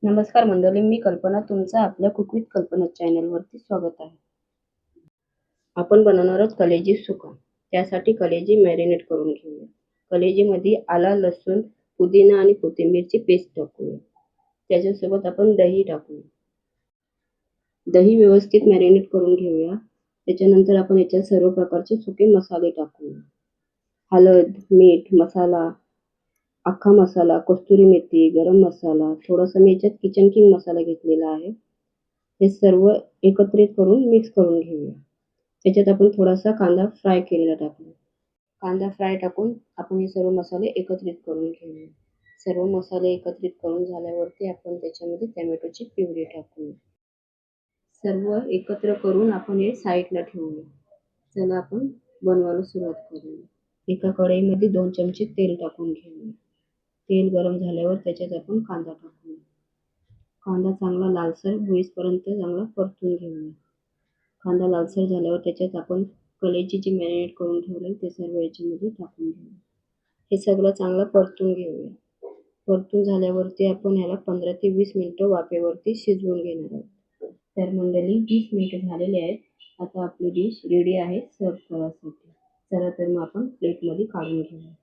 नमस्कार मंडळी, मी कल्पना तुमचं आपल्या कुक विथ कल्पना चॅनलवरती स्वागत आहे. आपण बनवणार आहोत कलेजी सुका. त्यासाठी कलेजी मॅरिनेट करून घेऊया. कलेजीमध्ये आला, लसूण, पुदिना आणि कोथिंबीरची पेस्ट टाकूया. त्याच्यासोबत आपण दही टाकूया. दही व्यवस्थित मॅरिनेट करून घेऊया. त्याच्यानंतर आपण याच्यात सर्व प्रकारचे सुके मसाले टाकूया. हळद, मीठ, मसाला, अख्खा मसाला, कस्तुरी मेथी, गरम मसाला, थोडासा मी याच्यात किचन किंग मसाला घेतलेला आहे. हे सर्व एकत्रित करून मिक्स करून घेऊया. त्याच्यात आपण थोडासा कांदा फ्राय केलेला टाकूया. कांदा फ्राय टाकून आपण हे सर्व मसाले एकत्रित करून घेऊया. सर्व मसाले एकत्रित करून झाल्यावरती आपण त्याच्यामध्ये टोमॅटोची प्युरी टाकूया. सर्व एकत्र करून आपण हे साईडला ठेवूया. चला आपण बनवायला सुरुवात करूया. एका कढईमध्ये 2 चमचे तेल टाकून घेऊया. तेल गरम झाल्यावर त्याच्यात आपण कांदा टाकूया. कांदा चांगला लालसर होईपर्यंत चांगला परतून घेऊया. कांदा लालसर झाल्यावर त्याच्यात आपण कलेजी जी मॅरिनेट करून ठेवले ते सर्व याच्यामध्ये टाकून घेऊया. हे सगळं चांगलं परतून घेऊया. परतून झाल्यावरती आपण ह्याला 15 ते 20 मिनिटं वाफेवरती शिजवून घेणार आहोत. तर मंडळी 20 मिनिटं झालेली आहेत. आता आपली डिश रेडी आहे सर्व्ह करायसाठी. चला तर मग आपण प्लेटमध्ये काढून घेऊया.